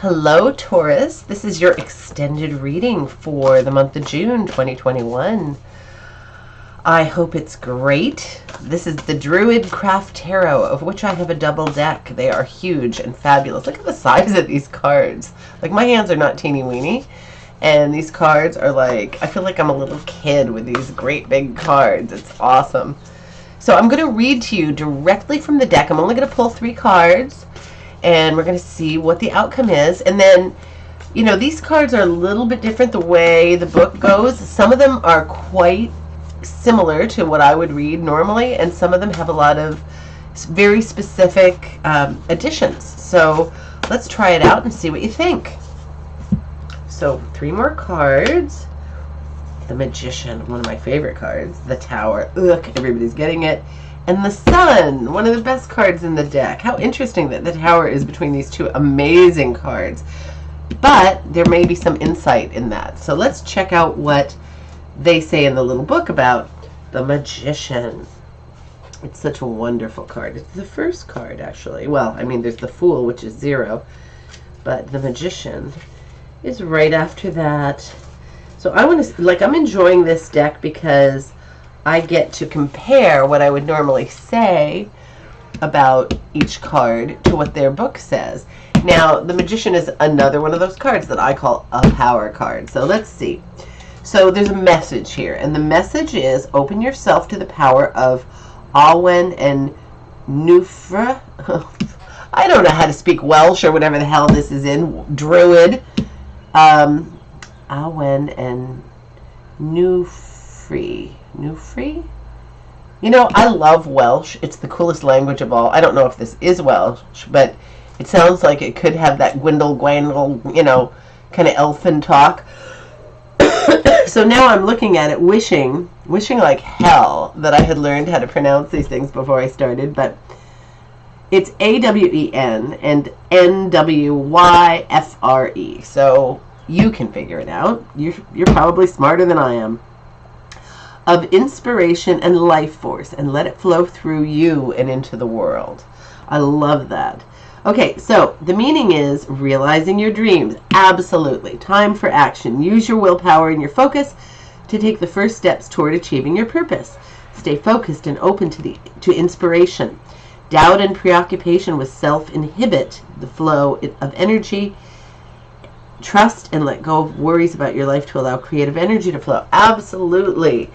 Hello, Taurus. This is your extended reading for the month of June 2021. I hope it's great. This is the Druid Craft Tarot, of which I have a double deck. They are huge and fabulous. Look at the size of these cards. Like, my hands are not teeny weeny, and these cards are like, I feel like I'm a little kid with these great big cards. It's awesome. So I'm going to read to you directly from the deck. I'm only going to pull 3 cards, and we're going to see what the outcome is. And then, you know, these cards are a little bit different the way the book goes. Some of them are quite similar to what I would read normally, and some of them have a lot of very specific additions. So let's try it out and see what you think. So 3 more cards. The Magician, one of my favorite cards. The Tower, ugh, everybody's getting it. And the Sun, one of the best cards in the deck. How interesting that the Tower is between these 2 amazing cards. But there may be some insight in that. So let's check out what they say in the little book about the Magician. It's such a wonderful card. It's the first card, actually. Well, I mean, there's the Fool, which is 0. But the Magician is right after that. So I want to, like, I'm enjoying this deck because I get to compare what I would normally say about each card to what their book says. Now, the Magician is another one of those cards that I call a power card. So let's see. So there's a message here, and the message is open yourself to the power of Awen and Nufra. I don't know how to speak Welsh or whatever the hell this is in. Druid. Awen and Nufri. Nufri? You know, I love Welsh. It's the coolest language of all. I don't know if this is Welsh, but it sounds like it could have that gwindle, you know, kind of elfin talk. So now I'm looking at it, wishing like hell that I had learned how to pronounce these things before I started, but it's A-W-E-N and N-W-Y-F-R-E. So you can figure it out. You're probably smarter than I am. Of inspiration and life force, and let it flow through you and into the world. I love that. Okay, so the meaning is realizing your dreams. Absolutely. Time for action. Use your willpower and your focus to take the first steps toward achieving your purpose. Stay focused and open to inspiration. Doubt and preoccupation with self inhibit the flow of energy. Trust and let go of worries about your life to allow creative energy to flow. Absolutely.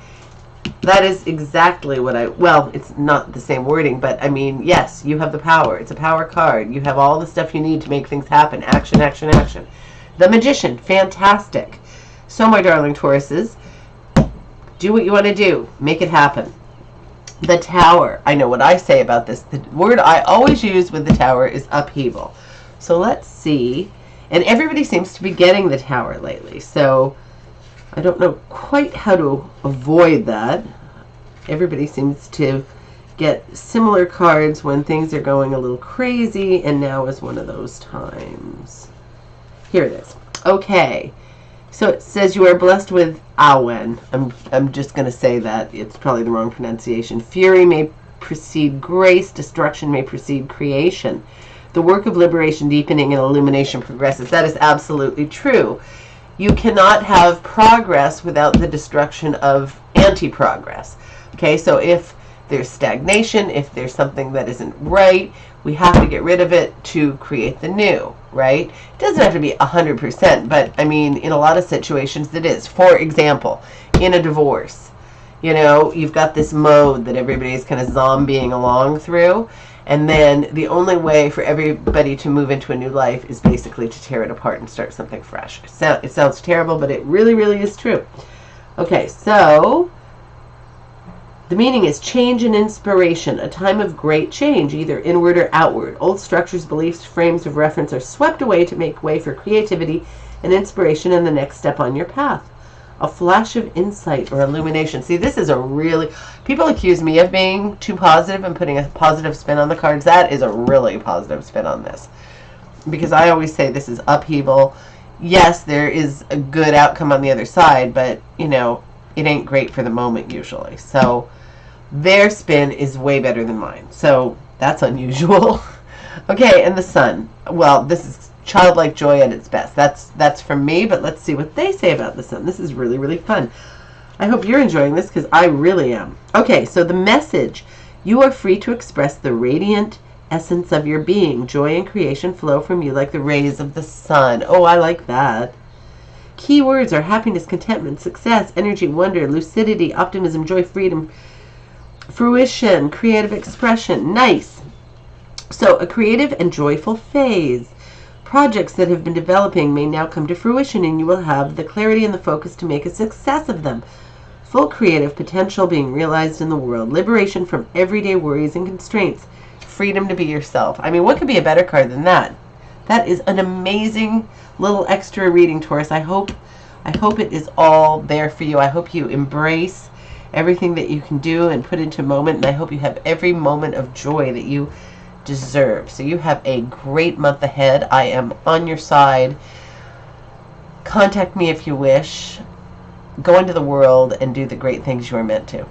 That is exactly what well, it's not the same wording, but I mean, yes, you have the power. It's a power card. You have all the stuff you need to make things happen. Action, action, action. The Magician, fantastic. So, my darling Tauruses, do what you want to do. Make it happen. The Tower, I know what I say about this. The word I always use with the Tower is upheaval. So let's see. And everybody seems to be getting the Tower lately, so I don't know quite how to avoid that. Everybody seems to get similar cards when things are going a little crazy, and now is one of those times. Here it is. Okay, so it says you are blessed with Awen. I'm just going to say that. It's probably the wrong pronunciation. Fury may precede grace. Destruction may precede creation. The work of liberation, deepening, and illumination progresses. That is absolutely true. You cannot have progress without the destruction of anti-progress. Okay, so if there's stagnation, if there's something that isn't right, we have to get rid of it to create the new, right? It doesn't have to be 100%, but I mean, in a lot of situations it is. For example, in a divorce, you know, you've got this mode that everybody's kind of zombieing along through, and then the only way for everybody to move into a new life is basically to tear it apart and start something fresh. It sounds terrible, but it really, really is true. Okay, so the meaning is change and inspiration, a time of great change, either inward or outward. Old structures, beliefs, frames of reference are swept away to make way for creativity and inspiration in the next step on your path. A flash of insight or illumination. See, this is a really... People accuse me of being too positive and putting a positive spin on the cards. That is a really positive spin on this. Because I always say this is upheaval. Yes, there is a good outcome on the other side, but, you know, it ain't great for the moment usually. So their spin is way better than mine. So that's unusual. Okay, and the Sun. Well, this is childlike joy at its best. That's from me, but let's see what they say about the sun. This is really, really fun. I hope you're enjoying this because I really am. Okay, so the message. You are free to express the radiant essence of your being. Joy and creation flow from you like the rays of the sun. Oh, I like that. Key words are happiness, contentment, success, energy, wonder, lucidity, optimism, joy, freedom, fruition, creative expression. Nice. So a creative and joyful phase. Projects that have been developing may now come to fruition, and you will have the clarity and the focus to make a success of them. Full creative potential being realized in the world. Liberation from everyday worries and constraints. Freedom to be yourself. I mean, what could be a better card than that? That is an amazing little extra reading, Taurus. I hope it is all there for you. I hope you embrace everything that you can do and put into moment, and I hope you have every moment of joy that you deserve. So you have a great month ahead. I am on your side. Contact me if you wish. Go into the world and do the great things you are meant to.